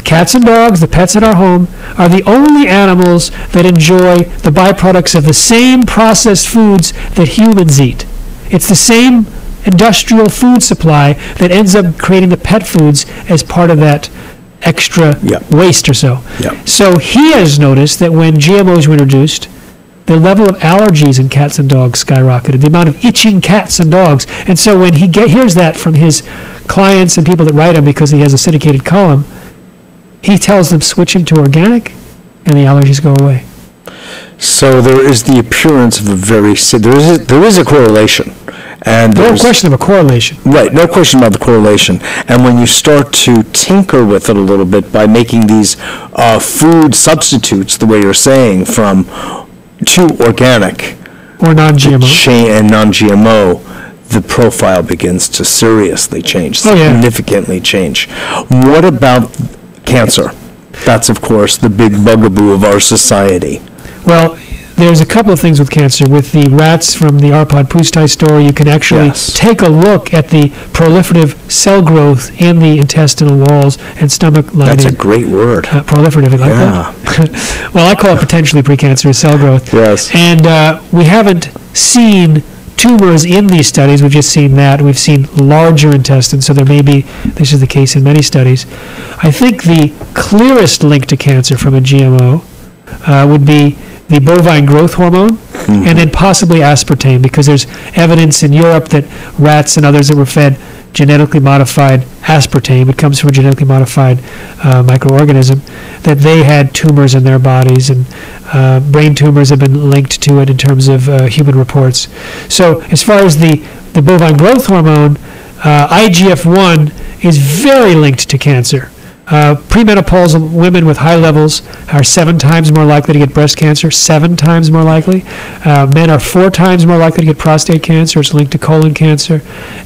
cats and dogs, the pets in our home, are the only animals that enjoy the byproducts of the same processed foods that humans eat. It's the same industrial food supply that ends up creating the pet foods as part of that extra waste or so. So he has noticed that when GMOs were introduced, the level of allergies in cats and dogs skyrocketed, the amount of itching cats and dogs. And so when he hears that from his clients and people that write him because he has a syndicated column, he tells them switch him to organic, and the allergies go away. So there is the appearance of there is a correlation, and no question of a correlation. Right, no question about the correlation. And when you start to tinker with it a little bit by making these food substitutes, the way you're saying, to organic or non-GMO and non-GMO, the profile begins to seriously change, significantly change. What about cancer? That's, of course, the big bugaboo of our society. Well, there's a couple of things with cancer. With the rats from the Arpad Pusztai story, you can actually take a look at the proliferative cell growth in the intestinal walls and stomach lining. That's a great word. Proliferative, you like that? Well, I call it potentially precancerous cell growth. Yes. And we haven't seen tumors in these studies. We've just seen that. We've seen larger intestines, so there may be, this is the case in many studies. I think the clearest link to cancer from a GMO would be the bovine growth hormone, and then possibly aspartame, because there's evidence in Europe that rats and others that were fed genetically modified aspartame, it comes from a genetically modified microorganism, that they had tumors in their bodies, and brain tumors have been linked to it in terms of human reports. So as far as the bovine growth hormone, IGF-1 is very linked to cancer. Premenopausal women with high levels are 7 times more likely to get breast cancer, 7 times more likely. Men are 4 times more likely to get prostate cancer. It's linked to colon cancer.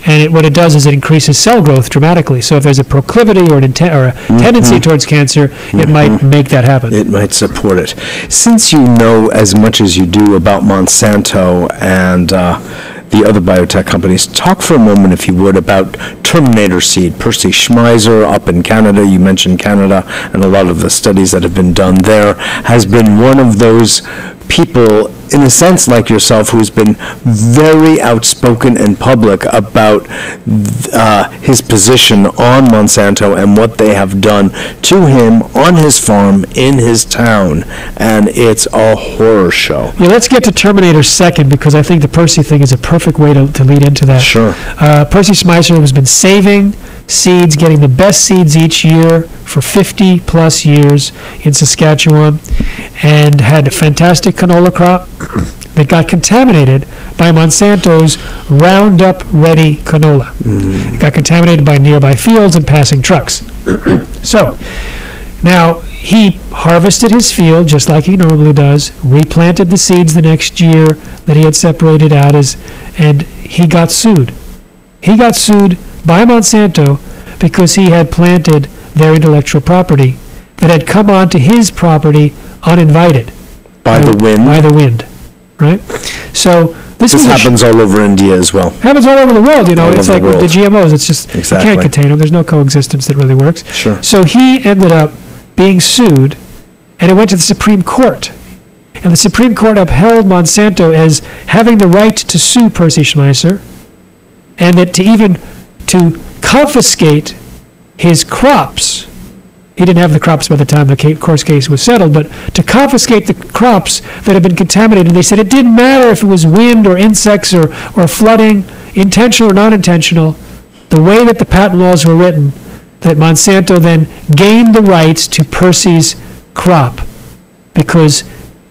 And what it does is it increases cell growth dramatically. So if there's a proclivity or a tendency towards cancer, it might make that happen. It might support it. Since you know as much as you do about Monsanto and the other biotech companies, talk for a moment, if you would, about Terminator Seed. Percy Schmeiser up in Canada, you mentioned Canada, and a lot of the studies that have been done there, has been one of those people, in a sense like yourself, who's been very outspoken and public about his position on Monsanto and what they have done to him on his farm in his town, and it's a horror show. Yeah, let's get to Terminator second, because I think the Percy thing is a perfect way to lead into that. Sure. Percy Schmeiser has been saving seeds, getting the best seeds each year for 50 plus years in Saskatchewan, and had a fantastic canola crop that got contaminated by Monsanto's Roundup Ready canola. It got contaminated by nearby fields and passing trucks. So now he harvested his field just like he normally does, replanted the seeds the next year that he had separated out, and he got sued. He got sued by Monsanto because he had planted their intellectual property that had come onto his property uninvited. By the wind? By the wind, right? So this happens all over India as well. Happens all over the world, you know. It's like with the GMOs. It's just, you can't contain them. There's no coexistence that really works. Sure. So he ended up being sued, and it went to the Supreme Court. And the Supreme Court upheld Monsanto as having the right to sue Percy Schmeiser, and that to confiscate his crops. He didn't have the crops by the time the course case was settled, but to confiscate the crops that had been contaminated. They said it didn't matter if it was wind or insects or flooding, intentional or non-intentional, the way that the patent laws were written, that Monsanto then gained the rights to Percy's crop because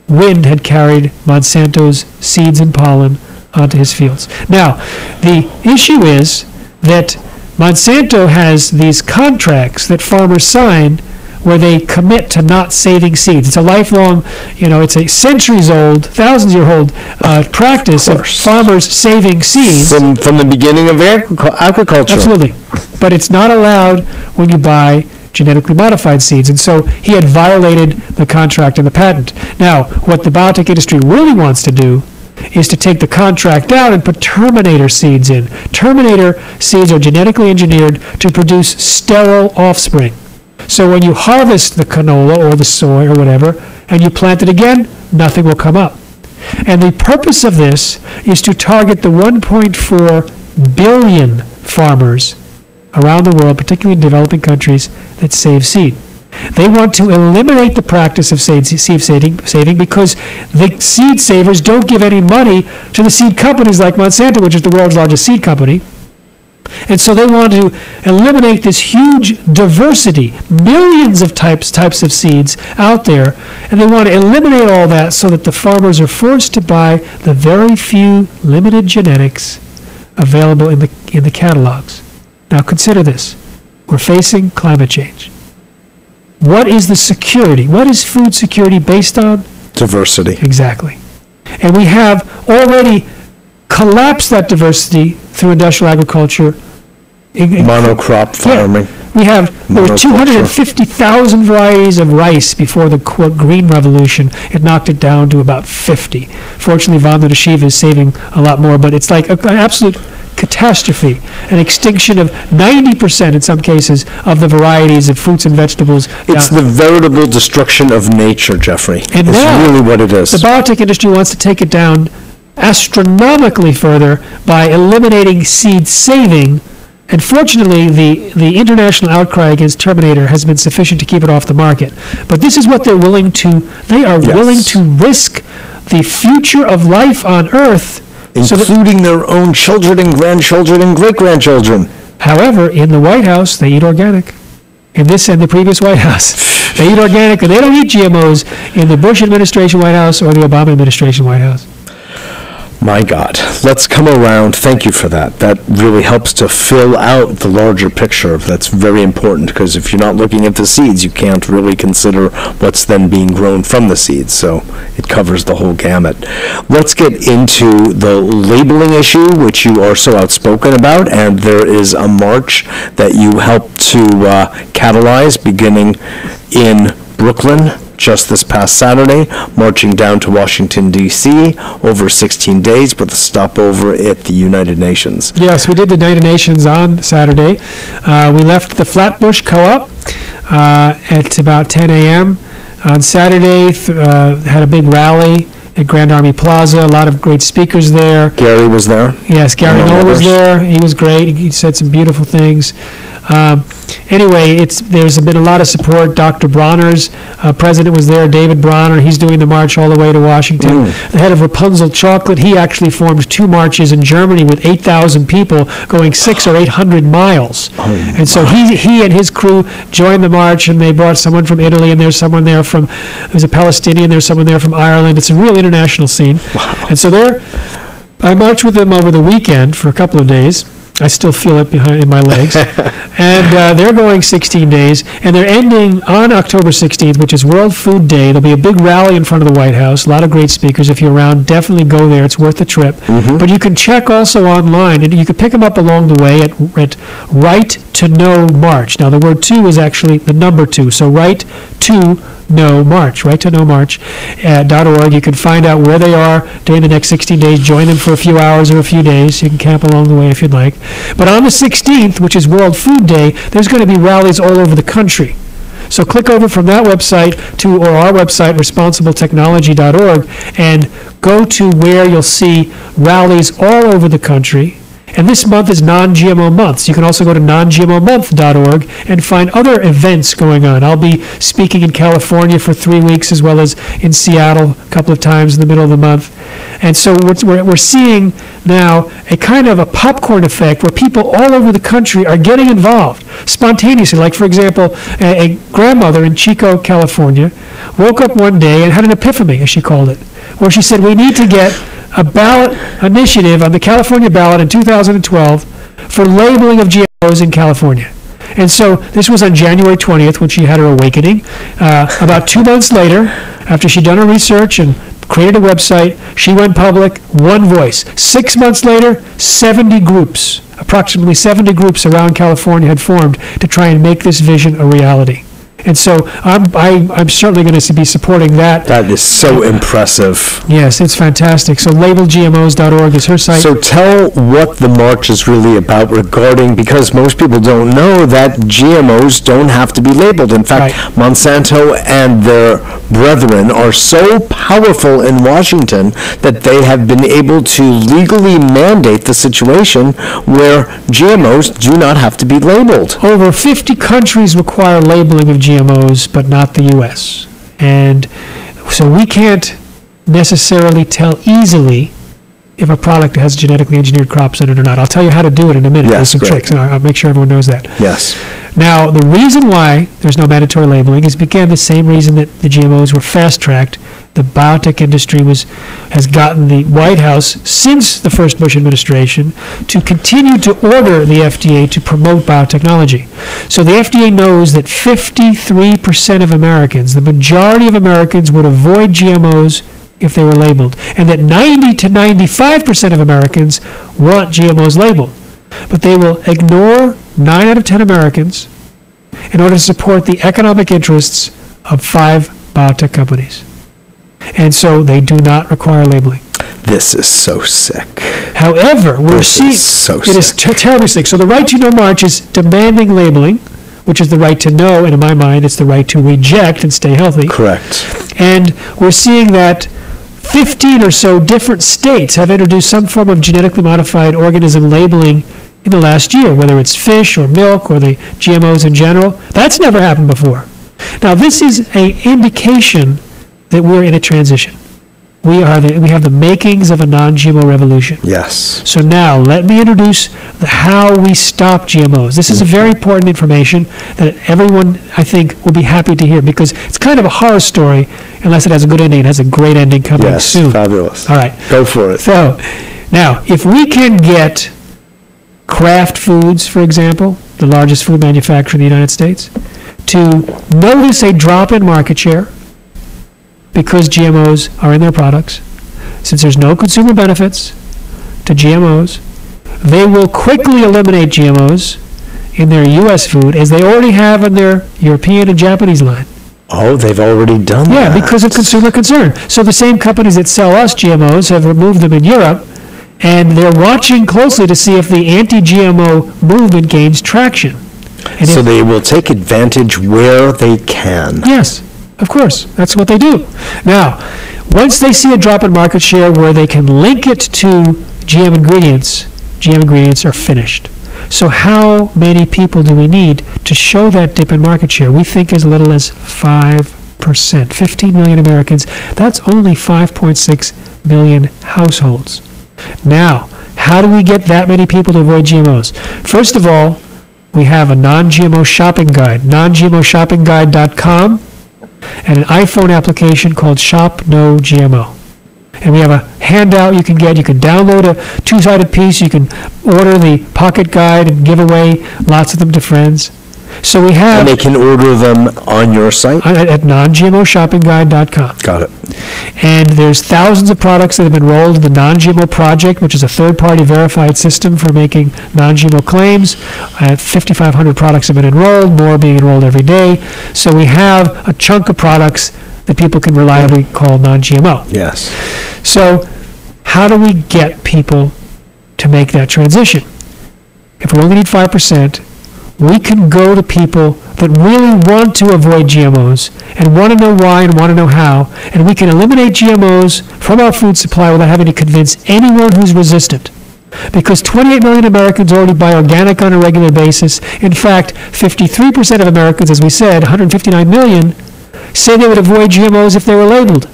wind had carried Monsanto's seeds and pollen onto his fields. Now, the issue is that Monsanto has these contracts that farmers sign where they commit to not saving seeds. It's a lifelong, it's a centuries-old, thousands-year-old practice of farmers saving seeds. From the beginning of agriculture. Absolutely. But it's not allowed when you buy genetically modified seeds. And so he had violated the contract and the patent. Now, what the biotech industry really wants to do is to take the contract out and put Terminator seeds in. Terminator seeds are genetically engineered to produce sterile offspring. So when you harvest the canola or the soy or whatever, and you plant it again, nothing will come up. And the purpose of this is to target the 1.4 billion farmers around the world, particularly in developing countries, that save seed. They want to eliminate the practice of seed saving because the seed savers don't give any money to the seed companies like Monsanto, which is the world's largest seed company. And so they want to eliminate this huge diversity, millions of types of seeds out there, and they want to eliminate all that so that the farmers are forced to buy the very few limited genetics available in the catalogs. Now consider this. We're facing climate change. What is the security? What is food security based on? Diversity. Exactly. And we have already collapsed that diversity through industrial agriculture. Monocrop farming. Yeah. There were 250,000 varieties of rice before the, quote, Green Revolution. It knocked it down to about 50. Fortunately, Vandana Shiva is saving a lot more, but it's like an absolute catastrophe, an extinction of 90% in some cases of the varieties of fruits and vegetables. It's the veritable destruction of nature, Jeffrey. And it's now, really what it is. The biotech industry wants to take it down astronomically further by eliminating seed saving. And fortunately, the international outcry against Terminator has been sufficient to keep it off the market. But this is what they're willing to, willing to risk the future of life on Earth, including their own children and grandchildren and great-grandchildren. However, in the White House, they eat organic. In this and the previous White House, they eat organic, and they don't eat GMOs in the Bush administration White House or the Obama administration White House. My God, let's come around. Thank you for that. That really helps to fill out the larger picture. That's very important, because if you're not looking at the seeds, you can't really consider what's then being grown from the seeds. So it covers the whole gamut. Let's get into the labeling issue, which you are so outspoken about, and there is a march that you helped to catalyze beginning in Brooklyn just this past Saturday, marching down to Washington, D.C., over 16 days with a stopover at the United Nations. Yes, we did the United Nations on Saturday. We left the Flatbush Co-op at about 10 a.m. On Saturday, had a big rally at Grand Army Plaza. A lot of great speakers there. Gary was there. Yes, Gary Knoll was there. He was great. He said some beautiful things. Anyway, there's been a lot of support. Dr. Bronner's president was there, David Bronner. He's doing the march all the way to Washington. The head of Rapunzel Chocolate, he actually formed 2 marches in Germany with 8,000 people going 600 or 800 miles. And so he and his crew joined the march, and they brought someone from Italy, and there's someone there there's a Palestinian, there's someone there from Ireland. It's a real international scene. And so I marched with them over the weekend for a couple of days. I still feel it in my legs. And they're going 16 days, and they're ending on October 16th, which is World Food Day. There'll be a big rally in front of the White House. A lot of great speakers. If you're around, definitely go there. It's worth the trip. But you can check also online, and you can pick them up along the way at Right to Know March. Now, the word 2 is actually the number 2. So Right to Know March, Right to Know March.org. You can find out where they are during the next 16 days. Join them for a few hours or a few days. You can camp along the way if you'd like. But on the 16th, which is World Food Day, there's going to be rallies all over the country. So click over from that website or our website, responsibletechnology.org, and go to where you'll see rallies all over the country. And this month is Non-GMO Month. So you can also go to non-gmomonth.org and find other events going on. I'll be speaking in California for 3 weeks, as well as in Seattle a couple of times in the middle of the month. And so we're seeing now a kind of a popcorn effect where people all over the country are getting involved spontaneously. Like, for example, a grandmother in Chico, California, woke up one day and had an epiphany, as she called it, where she said, we need to get a ballot initiative on the California ballot in 2012 for labeling of GMOs in California. And so this was on January 20th when she had her awakening. About 2 months later, after she'd done her research and created a website, she went public, one voice. 6 months later, 70 groups, approximately 70 groups around California had formed to try and make this vision a reality. And so I'm certainly going to be supporting that. That is so impressive. Yes, it's fantastic. So labelgmos.org is her site. So tell what the march is really about regarding, because most people don't know that GMOs don't have to be labeled. In fact, Monsanto and their brethren are so powerful in Washington that they have been able to legally mandate the situation where GMOs do not have to be labeled. Over 50 countries require labeling of GMOs, but not the U.S. And so we can't necessarily tell easily if a product has genetically engineered crops in it or not. I'll tell you how to do it in a minute. Yes, There's some tricks, and I'll make sure everyone knows that. Yes. Now, the reason why there's no mandatory labeling is, again, the same reason that the GMOs were fast-tracked. The biotech industry has gotten the White House, since the first Bush administration, to continue to order the FDA to promote biotechnology. So the FDA knows that 53% of Americans, the majority of Americans, would avoid GMOs if they were labeled, and that 90 to 95% of Americans want GMOs labeled. But they will ignore 9 out of 10 Americans in order to support the economic interests of 5 biotech companies. And so they do not require labeling. This is so sick. However, we're seeing it is terribly sick. So the Right to Know March is demanding labeling, which is the right to know, and in my mind, it's the right to reject and stay healthy. Correct. And we're seeing that 15 or so different states have introduced some form of genetically modified organism labeling in the last year, whether it's fish or milk or the GMOs in general. That's never happened before. Now, this is an indication that we're in a transition. We have the makings of a non-GMO revolution. Yes. So now, let me introduce how we stop GMOs. This is a very important information that everyone, I think, will be happy to hear, because it's kind of a horror story unless it has a good ending. It has a great ending coming soon. Yes, fabulous. All right. Go for it. So, now, if we can get Kraft Foods, for example, the largest food manufacturer in the United States, to notice a drop in market share because GMOs are in their products, since there's no consumer benefits to GMOs, they will quickly eliminate GMOs in their U.S. food, as they already have in their European and Japanese line. Oh, they've already done that. Yeah, because of consumer concern. So the same companies that sell us GMOs have removed them in Europe, and they're watching closely to see if the anti-GMO movement gains traction. And so they will take advantage where they can. Yes. Of course, that's what they do. Now, once they see a drop in market share where they can link it to GM ingredients are finished. So how many people do we need to show that dip in market share? We think as little as 5%. 15 million Americans, that's only 5.6 million households. Now, how do we get that many people to avoid GMOs? First of all, we have a non-GMO shopping guide, non-GMOshoppingguide.com, and an iPhone application called Shop No GMO. And we have a handout you can get. You can download a two-sided piece. You can order the pocket guide and give away lots of them to friends. So we have... And they can order them on your site? At non-GMOshoppingguide.com. Got it. And there's thousands of products that have been enrolled in the Non-GMO Project, which is a third-party verified system for making non-GMO claims. 5,500 products have been enrolled, more being enrolled every day. So we have a chunk of products that people can reliably call non-GMO. Yes. So how do we get people to make that transition? If we only need 5%, we can go to people that really want to avoid GMOs and want to know why and want to know how, and we can eliminate GMOs from our food supply without having to convince anyone who's resistant. Because 28 million Americans already buy organic on a regular basis. In fact, 53% of Americans, as we said, 159 million, say they would avoid GMOs if they were labeled.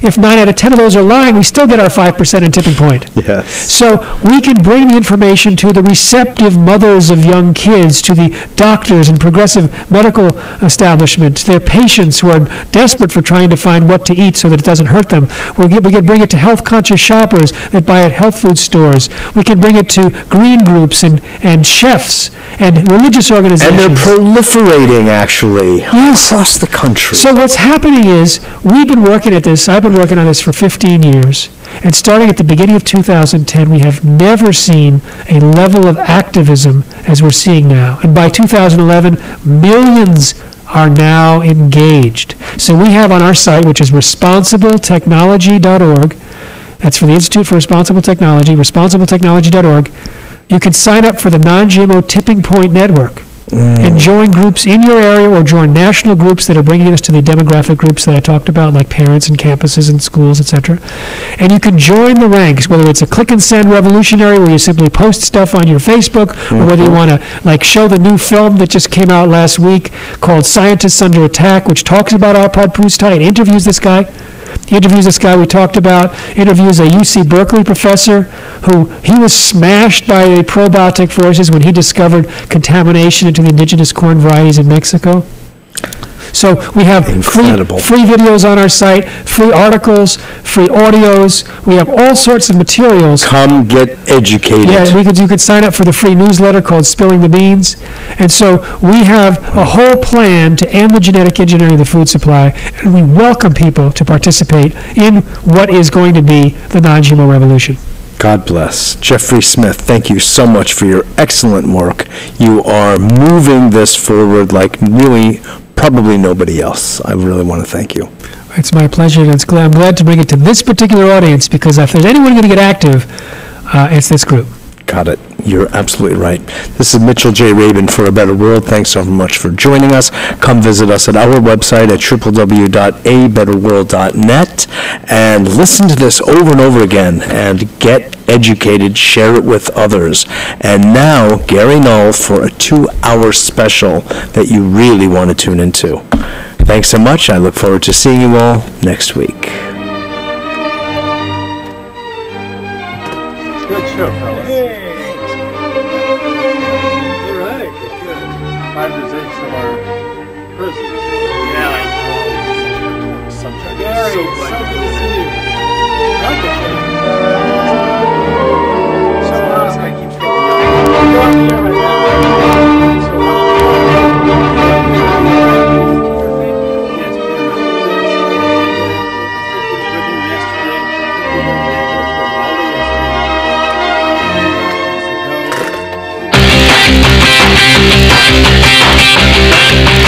If 9 out of 10 of those are lying, we still get our 5% and tipping point. Yes. So we can bring the information to the receptive mothers of young kids, to the doctors and progressive medical establishments, their patients who are desperate for trying to find what to eat so that it doesn't hurt them. We can bring it to health-conscious shoppers that buy at health food stores. We can bring it to green groups and chefs and religious organizations. And they're proliferating, actually, yes, across the country. So what's happening is we've been working at this. I've been working on this for 15 years, and starting at the beginning of 2010, we have never seen a level of activism as we're seeing now. And by 2011, millions are now engaged. So we have on our site, which is responsibletechnology.org, that's for the Institute for Responsible Technology, responsibletechnology.org, you can sign up for the Non-GMO Tipping Point Network. And join groups in your area or join national groups that are bringing us to the demographic groups that I talked about, like parents and campuses and schools, etc. And you can join the ranks, whether it's a click and send revolutionary where you simply post stuff on your Facebook, or whether you want to show the new film that just came out last week called Scientists Under Attack, which talks about Arpad Pusztai and interviews this guy. He interviews this guy we talked about, interviews a UC Berkeley professor who he was smashed by the probiotic forces when he discovered contamination into the indigenous corn varieties in Mexico. So we have free videos on our site, free articles, free audios. We have all sorts of materials. Come get educated. Yeah, you could sign up for the free newsletter called Spilling the Beans. And so we have a whole plan to end the genetic engineering of the food supply, and we welcome people to participate in what is going to be the non-GMO revolution. God bless. Jeffrey Smith, thank you so much for your excellent work. You are moving this forward like really probably nobody else. I really want to thank you. It's my pleasure, and I'm glad to bring it to this particular audience, because if there's anyone going to get active, it's this group. Got it. You're absolutely right. This is Mitchell J. Rabin for A Better World. Thanks so much for joining us. Come visit us at our website at www.abetterworld.net and listen to this over and over again and get educated, share it with others. And now, Gary Null for a 2-hour special that you really want to tune into. Thanks so much. I look forward to seeing you all next week. Good show, fellas. All right. Good. Privatization of our prisons. Yeah, I know. Subject. Gary, so good to see you. Like the show. So what else can I keep thinking of?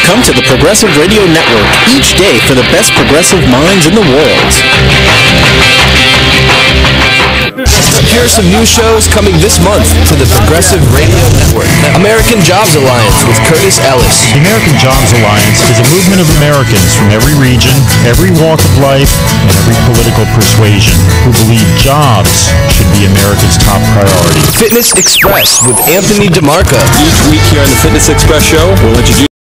Come to the Progressive Radio Network each day for the best progressive minds in the world. Here are some new shows coming this month to the Progressive Radio Network. American Jobs Alliance with Curtis Ellis. The American Jobs Alliance is a movement of Americans from every region, every walk of life, and every political persuasion who believe jobs should be America's top priority. Fitness Express with Anthony DeMarco. Each week here on the Fitness Express show, we'll introduce